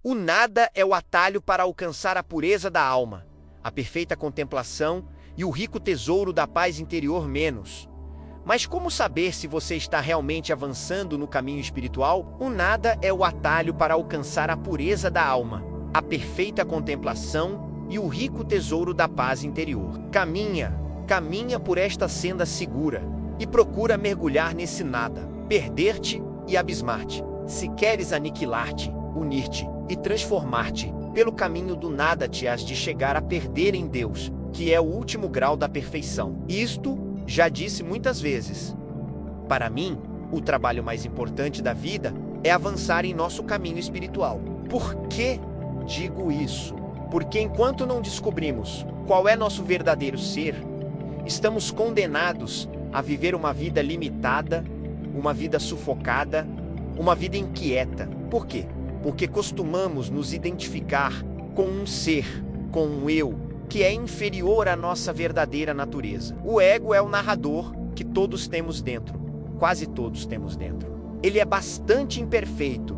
O nada é o atalho para alcançar a pureza da alma, a perfeita contemplação e o rico tesouro da paz interior menos. Mas como saber se você está realmente avançando no caminho espiritual? O nada é o atalho para alcançar a pureza da alma, a perfeita contemplação e o rico tesouro da paz interior. Caminha por esta senda segura e procura mergulhar nesse nada, perder-te e abismar-te. Se queres aniquilar-te, unir-te e transformar-te, pelo caminho do nada te has de chegar a perder em Deus, que é o último grau da perfeição. Isto já disse muitas vezes. Para mim, o trabalho mais importante da vida é avançar em nosso caminho espiritual. Por que digo isso? Porque enquanto não descobrimos qual é nosso verdadeiro ser, estamos condenados a viver uma vida limitada, uma vida sufocada, uma vida inquieta. Por quê? Porque costumamos nos identificar com um ser, com um eu, que é inferior à nossa verdadeira natureza. O ego é o narrador que todos temos dentro, quase todos temos dentro. Ele é bastante imperfeito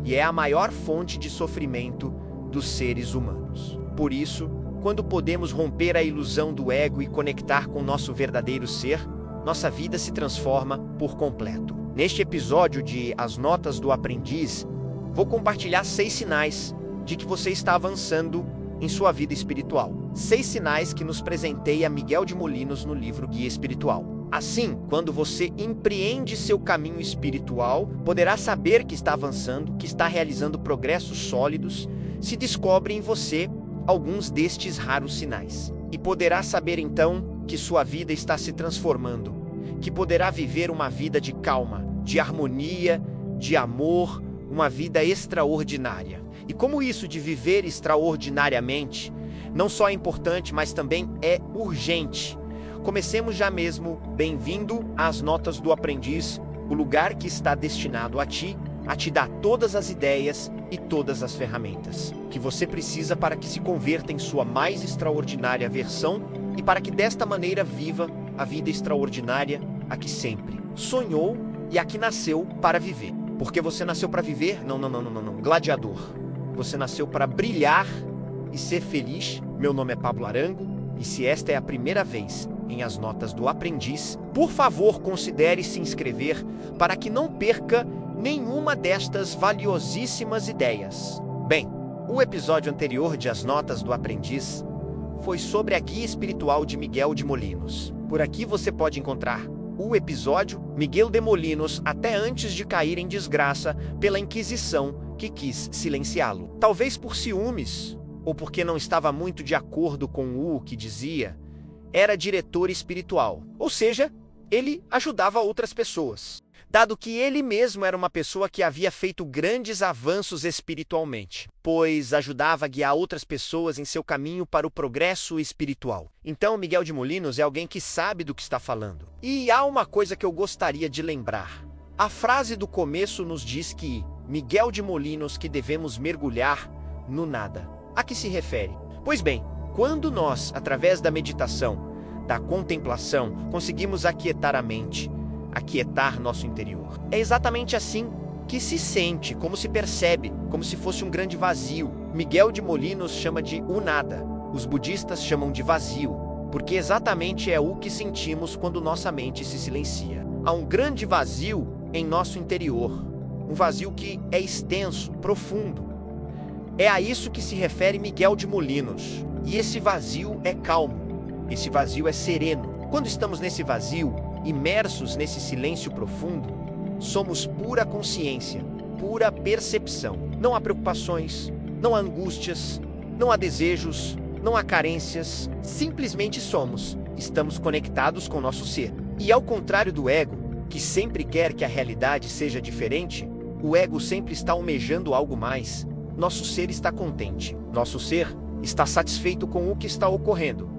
e é a maior fonte de sofrimento dos seres humanos. Por isso, quando podemos romper a ilusão do ego e conectar com nosso verdadeiro ser, nossa vida se transforma por completo. Neste episódio de As Notas do Aprendiz, vou compartilhar 6 sinais de que você está avançando em sua vida espiritual. 6 sinais que nos presenteia Miguel de Molinos no livro Guia Espiritual. Assim, quando você empreende seu caminho espiritual, poderá saber que está avançando, que está realizando progressos sólidos, se descobre em você alguns destes raros sinais. E poderá saber então que sua vida está se transformando, que poderá viver uma vida de calma, de harmonia, de amor, uma vida extraordinária. E como isso de viver extraordinariamente não só é importante, mas também é urgente. Comecemos já mesmo. Bem-vindo às Notas do Aprendiz, o lugar que está destinado a te dar todas as ideias e todas as ferramentas que você precisa para que se converta em sua mais extraordinária versão e para que desta maneira viva a vida extraordinária a que sempre sonhou e a que nasceu para viver. Porque você nasceu para viver? Não, gladiador. Você nasceu para brilhar e ser feliz. Meu nome é Pablo Arango e se esta é a primeira vez em As Notas do Aprendiz, por favor considere se inscrever para que não perca nenhuma destas valiosíssimas ideias. Bem, o episódio anterior de As Notas do Aprendiz foi sobre a Guia Espiritual de Miguel de Molinos. Por aqui você pode encontrar o episódio Miguel de Molinos até antes de cair em desgraça pela Inquisição que quis silenciá-lo. Talvez por ciúmes, ou porque não estava muito de acordo com o que dizia, era diretor espiritual. Ou seja, ele ajudava outras pessoas, dado que ele mesmo era uma pessoa que havia feito grandes avanços espiritualmente, pois ajudava a guiar outras pessoas em seu caminho para o progresso espiritual. Então, Miguel de Molinos é alguém que sabe do que está falando. E há uma coisa que eu gostaria de lembrar. A frase do começo nos diz que Miguel de Molinos que devemos mergulhar no nada. A que se refere? Pois bem, quando nós, através da meditação, da contemplação, conseguimos aquietar a mente, aquietar nosso interior, é exatamente assim que se sente, como se percebe, como se fosse um grande vazio. Miguel de Molinos chama de o nada. Os budistas chamam de vazio, porque exatamente é o que sentimos quando nossa mente se silencia. Há um grande vazio em nosso interior, um vazio que é extenso, profundo. É a isso que se refere Miguel de Molinos. E esse vazio é calmo, esse vazio é sereno. Quando estamos nesse vazio, imersos nesse silêncio profundo, somos pura consciência, pura percepção. Não há preocupações, não há angústias, não há desejos, não há carências. Simplesmente somos. Estamos conectados com nosso ser. E ao contrário do ego, que sempre quer que a realidade seja diferente, o ego sempre está almejando algo mais. Nosso ser está contente. Nosso ser está satisfeito com o que está ocorrendo.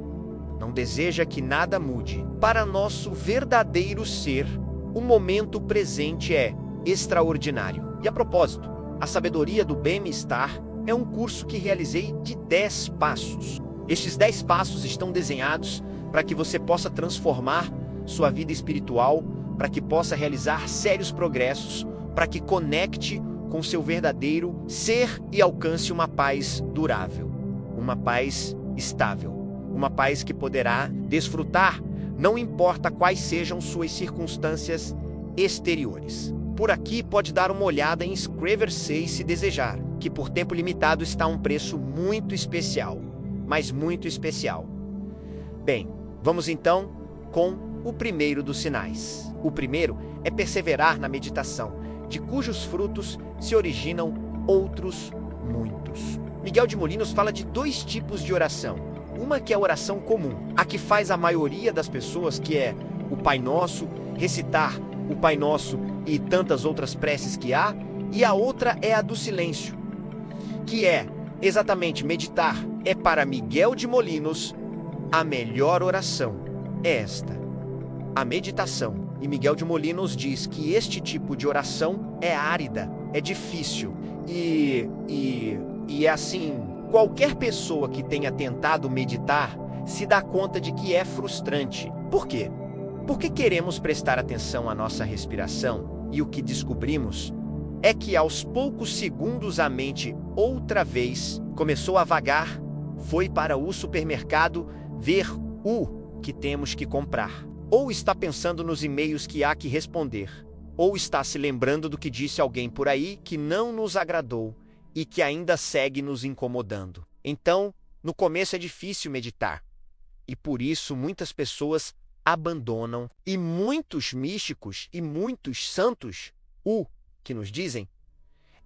Não deseja que nada mude. Para nosso verdadeiro ser, o momento presente é extraordinário. E a propósito, a sabedoria do bem-estar é um curso que realizei de 10 passos. Estes 10 passos estão desenhados para que você possa transformar sua vida espiritual, para que possa realizar sérios progressos, para que conecte com seu verdadeiro ser e alcance uma paz durável, uma paz estável, uma paz que poderá desfrutar, não importa quais sejam suas circunstâncias exteriores. Por aqui pode dar uma olhada em Escrever 6 se desejar, que por tempo limitado está a um preço muito especial, mas muito especial. Bem, vamos então com o primeiro dos sinais. O primeiro é perseverar na meditação, de cujos frutos se originam outros muitos. Miguel de Molinos fala de dois tipos de oração. Uma que é a oração comum, a que faz a maioria das pessoas, que é o Pai Nosso, recitar o Pai Nosso e tantas outras preces que há, e a outra é a do silêncio, que é exatamente meditar. É para Miguel de Molinos a melhor oração é esta, a meditação. E Miguel de Molinos diz que este tipo de oração é árida, é difícil e é assim, qualquer pessoa que tenha tentado meditar se dá conta de que é frustrante. Por quê? Porque queremos prestar atenção à nossa respiração e o que descobrimos é que aos poucos segundos a mente outra vez começou a vagar, foi para o supermercado ver o que temos que comprar. Ou está pensando nos e-mails que há que responder, ou está se lembrando do que disse alguém por aí que não nos agradou e que ainda segue nos incomodando. Então, no começo é difícil meditar, e por isso muitas pessoas abandonam, e muitos místicos e muitos santos, o que nos dizem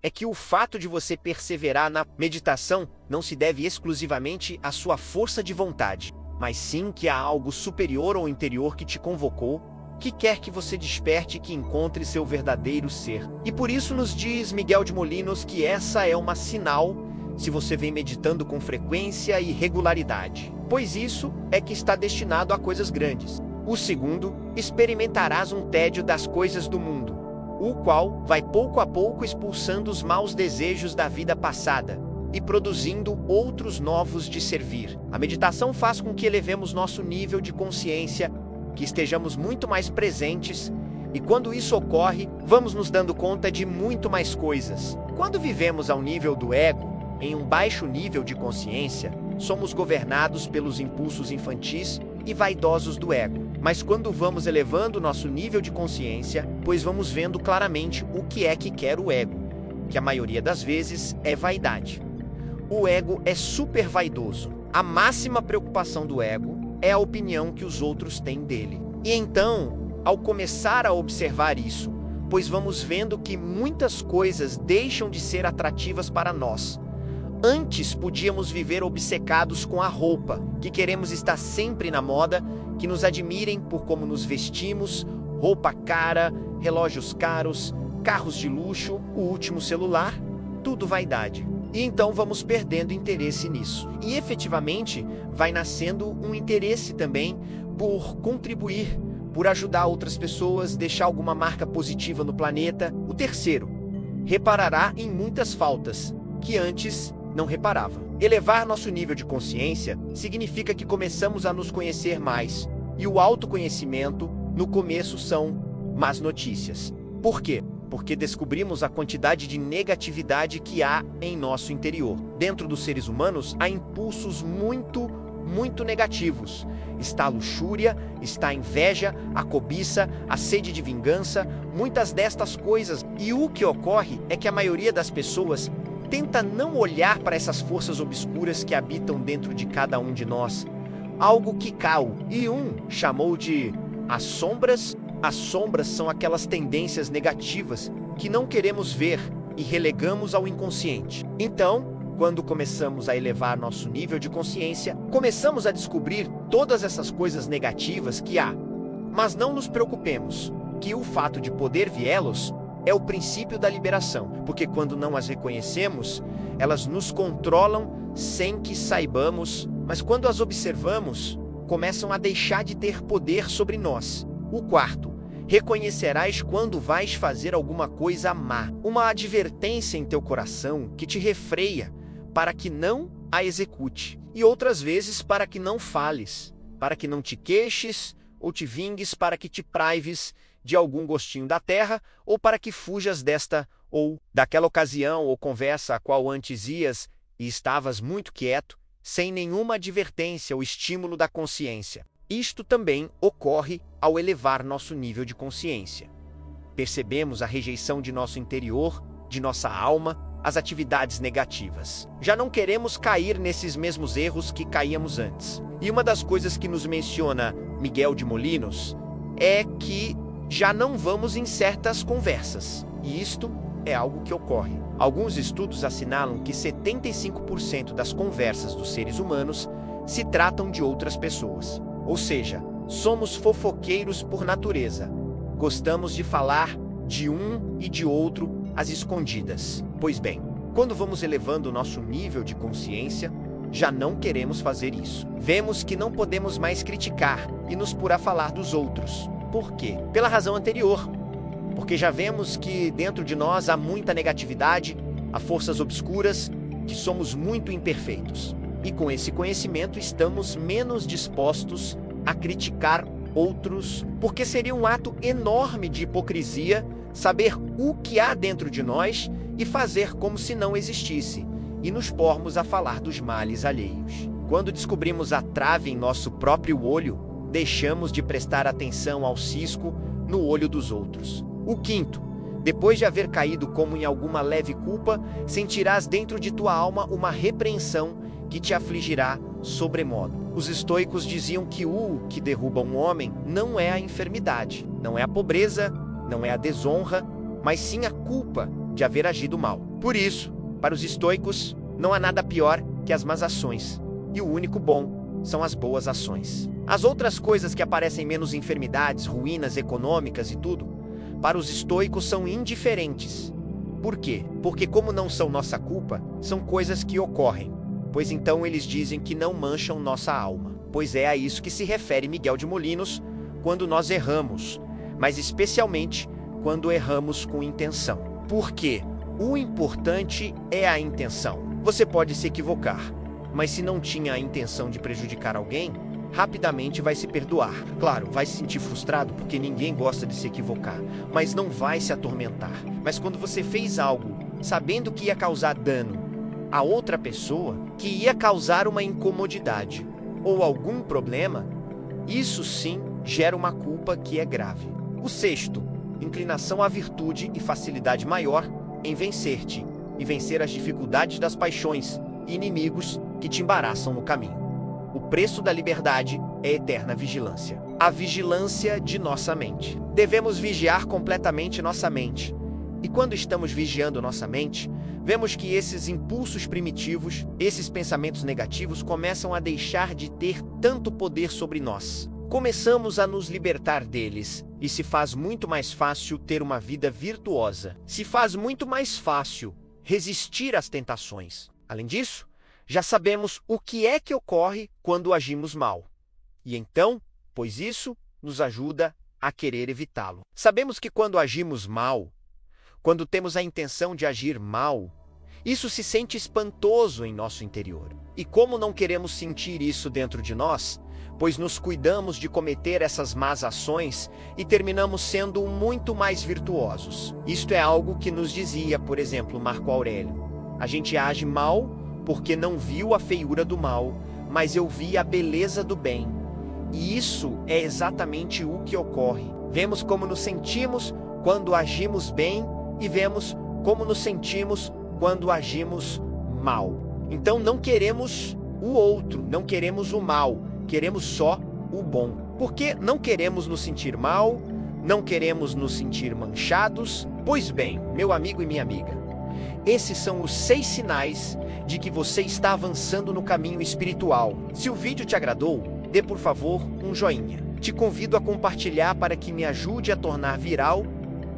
é que o fato de você perseverar na meditação não se deve exclusivamente à sua força de vontade, mas sim que há algo superior ao interior que te convocou, que quer que você desperte e que encontre seu verdadeiro ser. E por isso nos diz Miguel de Molinos que essa é uma sinal se você vem meditando com frequência e regularidade, pois isso é que está destinado a coisas grandes. O segundo, experimentarás um tédio das coisas do mundo, o qual vai pouco a pouco expulsando os maus desejos da vida passada e produzindo outros novos de servir. A meditação faz com que elevemos nosso nível de consciência, que estejamos muito mais presentes, e quando isso ocorre, vamos nos dando conta de muito mais coisas. Quando vivemos ao nível do ego, em um baixo nível de consciência, somos governados pelos impulsos infantis e vaidosos do ego. Mas quando vamos elevando nosso nível de consciência, pois vamos vendo claramente o que é que quer o ego, que a maioria das vezes é vaidade. O ego é super vaidoso. A máxima preocupação do ego é a opinião que os outros têm dele. E então, ao começar a observar isso, pois vamos vendo que muitas coisas deixam de ser atrativas para nós. Antes podíamos viver obcecados com a roupa, que queremos estar sempre na moda, que nos admirem por como nos vestimos, roupa cara, relógios caros, carros de luxo, o último celular, tudo vaidade. E então vamos perdendo interesse nisso. E efetivamente vai nascendo um interesse também por contribuir, por ajudar outras pessoas, deixar alguma marca positiva no planeta. O terceiro, reparará em muitas faltas que antes não reparava. Elevar nosso nível de consciência significa que começamos a nos conhecer mais. E o autoconhecimento, no começo, são más notícias. Por quê? Porque descobrimos a quantidade de negatividade que há em nosso interior. Dentro dos seres humanos, há impulsos muito negativos. Está a luxúria, está a inveja, a cobiça, a sede de vingança, muitas destas coisas. E o que ocorre é que a maioria das pessoas tenta não olhar para essas forças obscuras que habitam dentro de cada um de nós. Algo que Cao Jung chamou de as sombras. As sombras são aquelas tendências negativas que não queremos ver e relegamos ao inconsciente. Então, quando começamos a elevar nosso nível de consciência, começamos a descobrir todas essas coisas negativas que há. Mas não nos preocupemos, que o fato de poder vê-los é o princípio da liberação, porque quando não as reconhecemos, elas nos controlam sem que saibamos, mas quando as observamos, começam a deixar de ter poder sobre nós. O quarto, reconhecerás quando vais fazer alguma coisa má, uma advertência em teu coração que te refreia para que não a execute, e outras vezes para que não fales, para que não te queixes ou te vingues, para que te prives de algum gostinho da terra ou para que fujas desta ou daquela ocasião ou conversa a qual antes ias e estavas muito quieto, sem nenhuma advertência ou estímulo da consciência. Isto também ocorre ao elevar nosso nível de consciência. Percebemos a rejeição de nosso interior, de nossa alma, as atividades negativas. Já não queremos cair nesses mesmos erros que caíamos antes. E uma das coisas que nos menciona Miguel de Molinos é que já não vamos em certas conversas. E isto é algo que ocorre. Alguns estudos assinalam que 75% das conversas dos seres humanos se tratam de outras pessoas. Ou seja, somos fofoqueiros por natureza. Gostamos de falar de um e de outro às escondidas. Pois bem, quando vamos elevando o nosso nível de consciência, já não queremos fazer isso. Vemos que não podemos mais criticar e nos pôr a falar dos outros. Por quê? Pela razão anterior. Porque já vemos que dentro de nós há muita negatividade, há forças obscuras, que somos muito imperfeitos. E com esse conhecimento estamos menos dispostos a criticar outros, porque seria um ato enorme de hipocrisia saber o que há dentro de nós e fazer como se não existisse, e nos pormos a falar dos males alheios. Quando descobrimos a trave em nosso próprio olho, deixamos de prestar atenção ao cisco no olho dos outros. O quinto, depois de haver caído como em alguma leve culpa, sentirás dentro de tua alma uma repreensão que te afligirá sobremodo. Os estoicos diziam que o que derruba um homem não é a enfermidade, não é a pobreza, não é a desonra, mas sim a culpa de haver agido mal. Por isso, para os estoicos, não há nada pior que as más ações, e o único bom são as boas ações. As outras coisas que aparecem menos enfermidades, ruínas econômicas e tudo, para os estoicos são indiferentes. Por quê? Porque como não são nossa culpa, são coisas que ocorrem, pois então eles dizem que não mancham nossa alma. Pois é a isso que se refere Miguel de Molinos quando nós erramos, mas especialmente quando erramos com intenção. Por quê? O importante é a intenção. Você pode se equivocar, mas se não tinha a intenção de prejudicar alguém, rapidamente vai se perdoar. Claro, vai se sentir frustrado porque ninguém gosta de se equivocar, mas não vai se atormentar. Mas quando você fez algo sabendo que ia causar dano a outra pessoa, que ia causar uma incomodidade ou algum problema, isso sim gera uma culpa que é grave. O sexto, inclinação à virtude e facilidade maior em vencer-te e vencer as dificuldades das paixões e inimigos que te embaraçam no caminho. O preço da liberdade é eterna vigilância. A vigilância de nossa mente. Devemos vigiar completamente nossa mente. E quando estamos vigiando nossa mente, vemos que esses impulsos primitivos, esses pensamentos negativos começam a deixar de ter tanto poder sobre nós. Começamos a nos libertar deles e se faz muito mais fácil ter uma vida virtuosa. Se faz muito mais fácil resistir às tentações. Além disso, já sabemos o que é que ocorre quando agimos mal. E então, pois isso nos ajuda a querer evitá-lo. Sabemos que quando agimos mal, quando temos a intenção de agir mal, isso se sente espantoso em nosso interior. E como não queremos sentir isso dentro de nós, pois nos cuidamos de cometer essas más ações e terminamos sendo muito mais virtuosos. Isto é algo que nos dizia, por exemplo, Marco Aurélio. A gente age mal porque não viu a feiura do mal, mas eu vi a beleza do bem. E isso é exatamente o que ocorre. Vemos como nos sentimos quando agimos bem e vemos como nos sentimos quando agimos mal. Então não queremos o outro, não queremos o mal, queremos só o bom. Porque não queremos nos sentir mal, não queremos nos sentir manchados. Pois bem, meu amigo e minha amiga, esses são os 6 sinais de que você está avançando no caminho espiritual. Se o vídeo te agradou, dê por favor um joinha. Te convido a compartilhar para que me ajude a tornar viral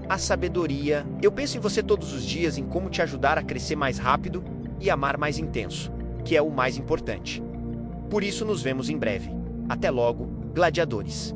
a sabedoria. Eu penso em você todos os dias em como te ajudar a crescer mais rápido e amar mais intenso, que é o mais importante. Por isso nos vemos em breve. Até logo, gladiadores.